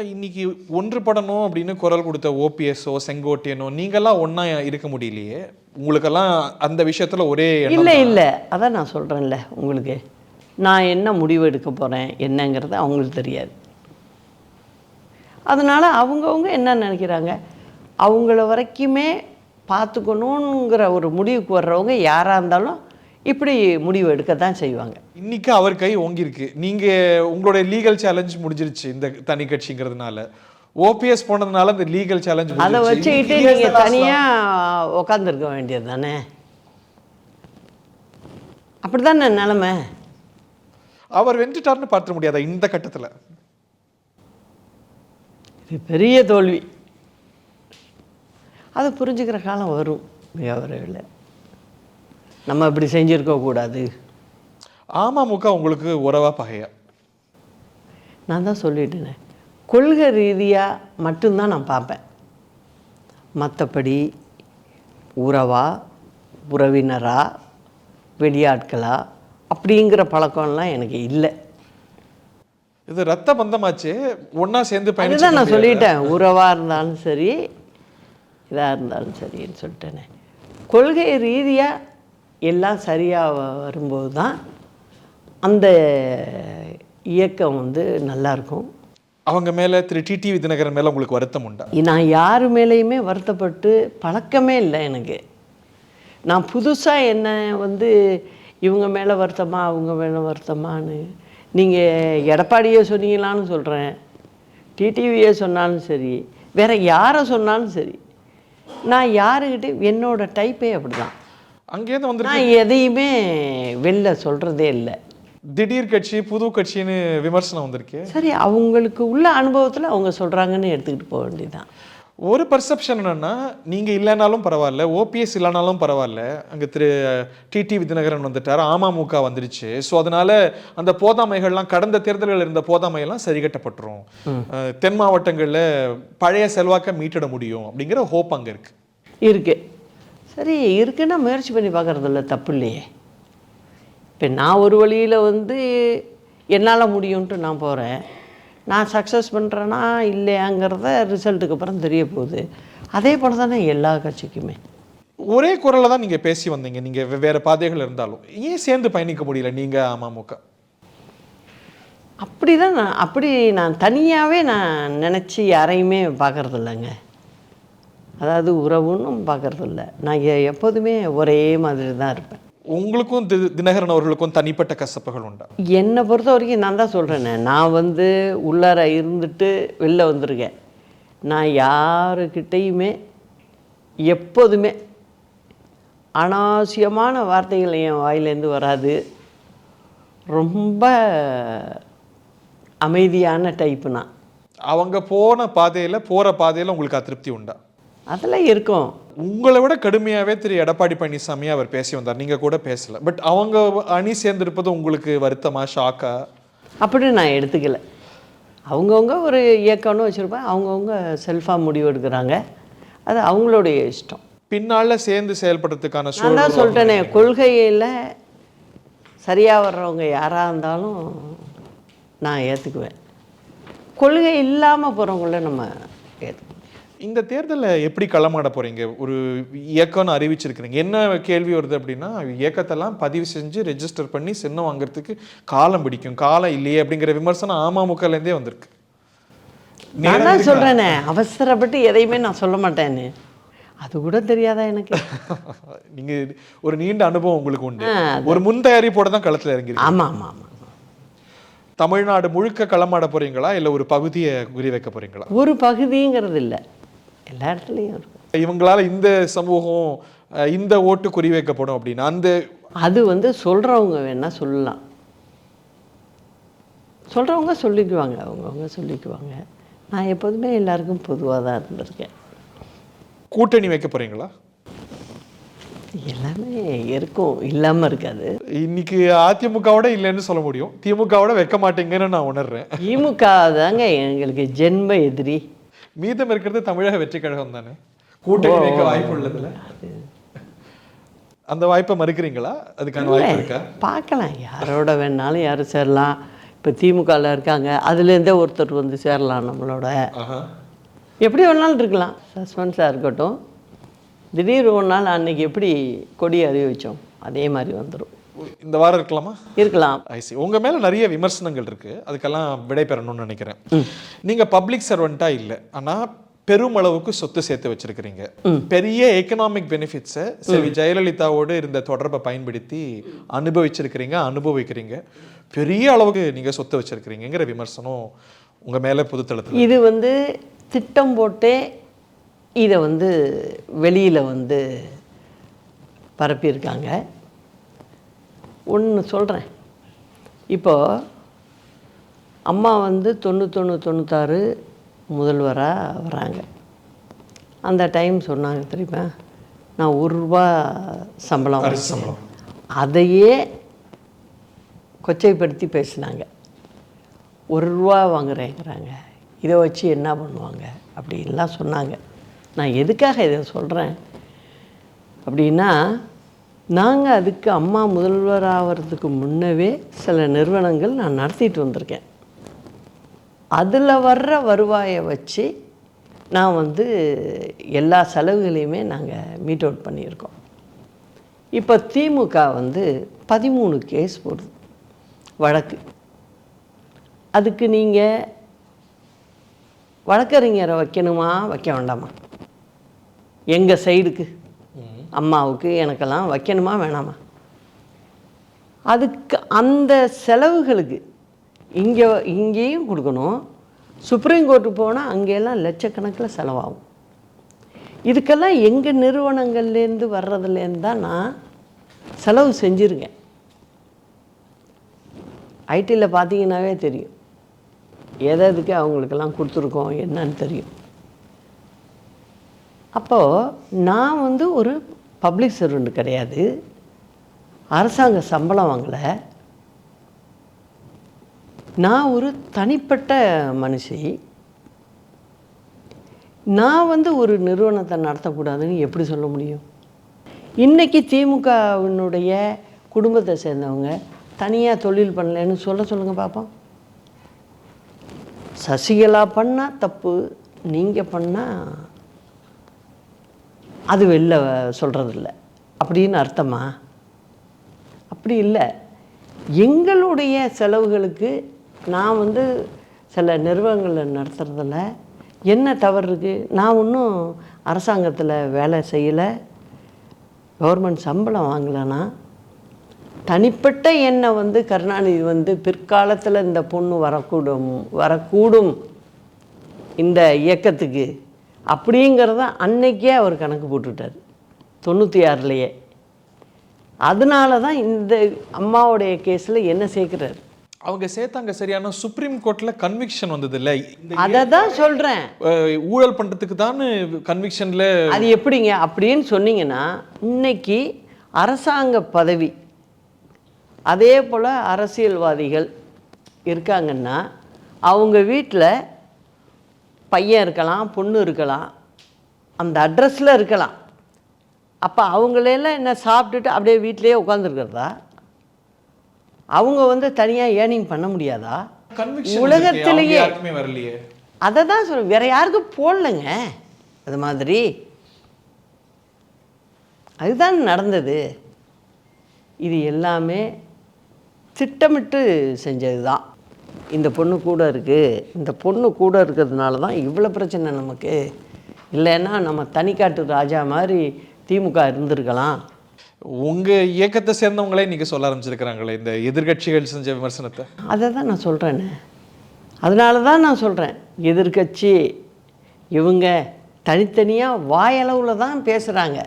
இன்னைக்கு ஒன்றுபடணும் அப்படின்னு குரல் கொடுத்த ஓபிஎஸ்ஓ செங்கோட்டையனோ நீங்கெல்லாம் ஒன்றா இருக்க முடியலையே. உங்களுக்கெல்லாம் அந்த விஷயத்தில் ஒரே இல்லை இல்லை, அதான் நான் சொல்கிறேன்ல உங்களுக்கு, நான் என்ன முடிவு எடுக்க போகிறேன் என்னங்கிறது அவங்களுக்கு தெரியாது. அதனால் அவங்கவுங்க என்ன நினைக்கிறாங்க, அவங்கள வரைக்குமே பார்த்துக்கணுங்கிற ஒரு முடிவுக்கு வர்றவங்க யாராக இருந்தாலும் இப்படி முடிவு எடுக்க தான் செய்வாங்க. இன்னைக்கு அவர் கை ஓங்கியிருக்கு. நீங்கள் உங்களுடைய லீகல் சேலஞ்ச் முடிஞ்சிருச்சு இந்த தனி கட்சிங்கிறதுனால. ஓபிஎஸ் போனதுனால இந்த லீகல் சேலஞ்ச் அதை வச்சுக்கிட்டு நீங்கள் தனியாக உக்காந்துருக்க வேண்டியது தானே. அப்படி தானே நிலமை. அவர் வென்றுட்டார்னு பார்த்துட முடியாதா இந்த கட்டத்தில்? இது பெரிய தோல்வி. அதை புரிஞ்சுக்கிற காலம் வரும். விவரவில் நம்ம இப்படி செஞ்சுருக்கக்கூடாது. அமமுக உங்களுக்கு உறவா பகையா? நான் தான் சொல்லிட்டேனே, கொள்கை ரீதியாக மட்டும்தான் நான் பார்ப்பேன். மற்றபடி உறவா, உறவினரா, வெளியாட்களா அப்படிங்கிற பழக்கம்லாம் எனக்கு இல்லை. இது ரத்த பந்தமாச்சு, ஒன்றா சேர்ந்து பயணிச்சு. அதுதான் நான் சொல்லிட்டேன், உறவாக இருந்தாலும் சரி இதாக இருந்தாலும் சரின்னு சொல்லிட்டேனே. கொள்கை ரீதியாக எல்லாம் சரியாக வரும்போது தான் அந்த இயக்கம் நல்லாயிருக்கும். அவங்க மேலே திரு டிடிவி தினகரன் மேலே உங்களுக்கு வருத்தம் உண்டா? நான் யார் மேலேயுமே வருத்தப்பட்டு பழக்கமே இல்லை எனக்கு. நான் புதுசாக என்ன இவங்க மேலே வருத்தமா அவங்க மேலே வருத்தமானு நீங்கள் எடப்பாடியே சொன்னீங்களான்னு சொல்கிறேன், டிடிவியே சொன்னாலும் சரி, வேறு யாரை சொன்னாலும் சரி, நான் யாருக்கிட்டே என்னோட டைப்பே அப்படி தான். அங்கேருந்து வந்து நான் எதையுமே வெளில சொல்கிறதே இல்லை. திடீர் கட்சி புது கட்சின்னு விமர்சனம் வந்திருக்கு. சரி, அவங்களுக்கு உள்ள அனுபவத்தில் அவங்க சொல்கிறாங்கன்னு எடுத்துக்கிட்டு போக வேண்டியதுதான். ஒரு பர்செப்ஷன் என்னன்னா, நீங்கள் இல்லைனாலும் பரவாயில்ல, ஓபிஎஸ் இல்லைனாலும் பரவாயில்ல, அங்கே திரு டிடிவி தினகரன் வந்துட்டார், அமமுக வந்துருச்சு. ஸோ அதனால அந்த போதாமைகள்லாம் கடந்த தேர்தல்கள் இருந்த போதாமையெல்லாம் சரி கட்டப்பட்டுரும், தென் மாவட்டங்களில் பழைய செல்வாக்க மீட்டிட முடியும் அப்படிங்கிற ஹோப் அங்கே இருக்கு. சரி இருக்குன்னா முயற்சி பண்ணி பார்க்குறதில்ல, தப்பு இல்லையே. இப்போ நான் ஒரு வழியில் என்னால் முடியும்ன்ட்டு நான் போகிறேன். நான் சக்ஸஸ் பண்ணுறேன்னா இல்லையாங்கிறத ரிசல்ட்டுக்கு அப்புறம் தெரிய போகுது. அதே போல் தானே எல்லா கட்சிக்குமே. ஒரே குரலில் தான் நீங்கள் பேசி வந்தீங்க. நீங்கள் வெவ்வேறு பாதைகள் இருந்தாலும் ஏன் சேர்ந்து பயணிக்க முடியல நீங்கள் அமமுக? அப்படி நான் தனியாகவே நான் நினச்சி யாரையுமே பார்க்குறதில்லங்க. அதாவது உறவுன்னு பார்க்குறதில்ல. நான் எப்போதுமே ஒரே மாதிரி தான் இருப்பேன். உங்களுக்கும் தினகரன் அவர்களுக்கும் தனிப்பட்ட கசப்புகள் உண்டா? என்னை பொறுத்த வரைக்கும் நான் தான் சொல்கிறேனே, நான் உள்ளார இருந்துட்டு வெளில வந்திருக்கேன். நான் யாருக்கிட்டையுமே எப்போதுமே அனாவசியமான வார்த்தைகள் என் வாயிலேருந்து வராது. ரொம்ப அமைதியான டைப்பு நான். அவங்க போகிற பாதையில் உங்களுக்கு அதிருப்தி உண்டா? அதெல்லாம் இருக்கும். உங்களை விட கடுமையாகவே திரு எடப்பாடி பழனிசாமி அவர் பேசி வந்தார், நீங்கள் கூட பேசலை. பட் அவங்க அணி சேர்ந்திருப்பது உங்களுக்கு வருத்தமா, ஷாக்கா? அப்படி நான் எடுத்துக்கல. அவங்கவுங்க ஒரு இயக்கம்னு வச்சுருப்பேன், அவங்கவுங்க செல்ஃபாக முடிவு எடுக்கிறாங்க, அது அவங்களுடைய இஷ்டம். பின்னால் சேர்ந்து செயல்படுறதுக்கான நான் தான் சொல்லிட்டேனே, கொள்கையில் சரியாக வர்றவங்க யாராக இருந்தாலும் நான் ஏற்றுக்குவேன். கொள்கை இல்லாமல் போகிறவங்கள நம்ம ஏற்றுக்குவோம். இந்த தேர்தலில் எப்படி களமாட போகிறீங்க? ஒரு இயக்கம்னு அறிவிச்சிருக்கிறீங்க. என்ன கேள்வி வருது அப்படின்னா, இயக்கத்தெல்லாம் பதிவு செஞ்சு ரெஜிஸ்டர் பண்ணி சின்னம் வாங்குறதுக்கு காலம் பிடிக்கும், காலம் இல்லையே அப்படிங்கிற விமர்சனம் அமமுகலேருந்தே வந்திருக்கு. நான் தான் சொல்கிறேனே, அவசரப்பட்டு எதையுமே நான் சொல்ல மாட்டேன்னு. அது கூட தெரியாதா எனக்கு? நீங்கள் ஒரு நீண்ட அனுபவம் உங்களுக்கு உண்டு. ஒரு முன் தயாரிப்போட தான் களத்தில் இறங்கி. ஆமாம் ஆமாம் ஆமாம். தமிழ்நாடு முழுக்க களமாட போகிறீங்களா, இல்லை ஒரு பகுதியை குறி வைக்க போகிறீங்களா? ஒரு பகுதிங்கிறது இல்லை, எல்லா இடத்துலையும் இருக்கும். இவங்களால இந்த சமூகம் இந்த ஓட்டு குறி வைக்கப்படும் அப்படின்னா அது சொல்கிறவங்க வேணால் சொல்லலாம், சொல்கிறவங்க சொல்லிக்குவாங்க, அவங்கவுங்க சொல்லிக்குவாங்க. நான் எப்போதுமே எல்லாருக்கும் பொதுவாக தான் இருந்திருக்கேன். கூட்டணி வைக்க போகிறீங்களா? எல்லாமே இருக்கும், இல்லாமல் இருக்காது. இன்னைக்கு அதிமுகவோட இல்லைன்னு சொல்ல முடியும், திமுகவோட வைக்க மாட்டேங்கன்னு நான் உணர்றேன். திமுக தாங்க எங்களுக்கு ஜென்ம எதிரி. மீதம் இருக்கிறது தமிழக வெற்றி கழகம் தானே. கூட்டணி வைக்க வாய்ப்பு உள்ளதுல அந்த வாய்ப்பை மறுக்கிறீங்களா? அதுக்கான வாய்ப்பு இருக்கா? பார்க்கலாம், யாரோட வேணாலும் யாரும் சேரலாம். இப்போ திமுகவில் இருக்காங்க, அதுலேருந்தே ஒருத்தர் வந்து சேரலாம் நம்மளோட. ஆஹா. எப்படி வேணாலும் இருக்கலாம். சஸ்பென்ஸாக இருக்கட்டும். திடீர் ஒரு நாள் அன்னைக்கு எப்படி கொடி அறிவிச்சோம் அதே மாதிரி வந்துடும். இந்த வாரம் இருக்கலாமா? இருக்கலாம். ஐசி. உங்க மேல நிறைய விமர்சனங்கள் இருக்கு, அதுக்கெல்லாம் விடை பெறணும்னு நினைக்கிறேன். நீங்க பப்ளிக் சர்வெண்டா இல்லை, ஆனா பெருமளவுக்கு சொத்து சேர்த்து வச்சிருக்கிறீங்க. பெரிய எக்கனாமிக் பெனிஃபிட்ஸை செல்வி ஜெயலலிதாவோடு இருந்த தொடர்பை பயன்படுத்தி அனுபவிக்கிறீங்க. பெரிய அளவுக்கு நீங்க சொத்து வச்சிருக்கிறீங்கிற விமர்சனம் உங்க மேல பொதுத்தளத்தில். இது வந்து திட்டம் போட்டே இதை வந்து வெளியில் வந்து பரப்பியிருக்காங்க. ஒன்று சொல்கிறேன். இப்போது அம்மா வந்து 91-96 முதல்வராக வராங்க. அந்த டைம் சொன்னாங்க தெரியுமா, நான் ₹1 சம்பளம் சம்பளம் அதையே கொச்சைப்படுத்தி பேசினாங்க. ₹1 வாங்குறேங்கிறாங்க, இதை வச்சு என்ன பண்ணுவாங்க அப்படின்லாம் சொன்னாங்க. நான் எதுக்காக இதை சொல்கிறேன் அப்படின்னா, நாங்கள் அதுக்கு அம்மா முதல்வர் ஆகிறதுக்கு முன்னவே சில நிறுவனங்கள் நான் நடத்திட்டு வந்திருக்கேன். அதில் வர்ற வருவாயை வச்சு நான் வந்து எல்லா செலவுகளையுமே நாங்கள் மீட் அவுட் பண்ணியிருக்கோம். இப்போ திமுக வந்து 13 கேஸ் போடுது வழக்கு. அதுக்கு நீங்கள் வழக்கறிஞரை வைக்கணுமா வைக்க வேண்டாமா? எங்கள் சைடுக்கு அம்மாவுக்கு எனக்கெல்லாம் வைக்கணுமா வேணாமா? அதுக்கு அந்த செலவுகளுக்கு இங்கேயும் கொடுக்கணும். சுப்ரீம் கோர்ட்டுக்கு போனால் அங்கெல்லாம் லட்சக்கணக்கில் செலவாகும். இதுக்கெல்லாம் எங்கள் நிறுவனங்கள்லேருந்து வர்றதுலேருந்து தான் நான் செலவு செஞ்சுருக்கேன். ஐடியில் பார்த்தீங்கன்னாவே தெரியும் எதுக்கு அவங்களுக்கெல்லாம் கொடுத்துருக்கோம் என்னன்னு தெரியும். அப்போது நான் வந்து ஒரு பப்ளிக் சர்வெண்ட் கிடையாது, அரசாங்க சம்பளம் வாங்கலை. நான் ஒரு தனிப்பட்ட மனுஷி. நான் வந்து ஒரு நிறுவனத்தை நடத்தக்கூடாதுன்னு எப்படி சொல்ல முடியும்? இன்றைக்கி திமுகவினுடைய குடும்பத்தை சேர்ந்தவங்க தனியாக தொழில் பண்ணலன்னு சொல்லுங்கள் பார்ப்போம். சசிகலா பண்ணால் தப்பு, நீங்கள் பண்ணால் அது வெளில சொல்கிறதில்ல அப்படின்னு அர்த்தமா? அப்படி இல்லை. எங்களுடைய செலவுகளுக்கு நான் வந்து சில நிறுவனங்களை நடத்துறதில் என்ன தவறு இருக்குது? நான் ஒன்றும் அரசாங்கத்தில் வேலை செய்யலை, கவர்மெண்ட் சம்பளம் வாங்கலைன்னா தனிப்பட்ட என்னை வந்து கருணாநிதி வந்து பிற்காலத்தில் இந்த பொண்ணு வரக்கூடும் இந்த இயக்கத்துக்கு அப்படிங்கிறத அன்னைக்கே அவர் கணக்கு போட்டுட்டார் 96லேயே. அதனால தான் இந்த அம்மாவுடைய கேஸில் என்ன சேர்க்குறாரு. அவங்க சேர்த்தாங்க சரியான. சுப்ரீம் கோர்ட்ல கன்விக்ஷன் வந்தது இல்லை, அதை தான் சொல்கிறேன். ஊழல் பண்ணுறதுக்கு தான் கன்விக்ஷனில். அது எப்படிங்க அப்படின்னு சொன்னீங்கன்னா, இன்னைக்கு அரசாங்க பதவி அதே போல் அரசியல்வாதிகள் இருக்காங்கன்னா அவங்க வீட்டில் பையன் இருக்கலாம், பொண்ணு இருக்கலாம், அந்த அட்ரஸில் இருக்கலாம். அப்போ அவங்களெல்லாம் என்ன சாப்பிட்டுட்டு அப்படியே வீட்டிலேயே உட்காந்துருக்கிறதா? அவங்க வந்து தனியாக ஏர்னிங் பண்ண முடியாதா? உலகத்திலேயே வரலையே. அதை தான் சொல்ல, வேற யாருக்கும் போடலைங்க அது மாதிரி. அதுதான் நடந்தது. இது எல்லாமே திட்டமிட்டு செஞ்சது தான். இந்த பொண்ணு கூட இருக்குது, இந்த பொண்ணு கூட இருக்கிறதுனால தான் இவ்வளோ பிரச்சனை நமக்கு. இல்லைன்னா நம்ம தனிக்காட்டு ராஜா மாதிரி திமுக இருந்திருக்கலாம். உங்கள் இயக்கத்தை சேர்ந்தவங்களே நீங்கள் சொல்ல ஆரம்பிச்சிருக்கிறாங்களே இந்த எதிர்கட்சிகள் செஞ்ச விமர்சனத்தை. அதை தான் நான் சொல்கிறேன்னு. அதனால தான் நான் சொல்கிறேன், எதிர்கட்சி இவங்க தனித்தனியாக வாயளவில் தான் பேசுகிறாங்க.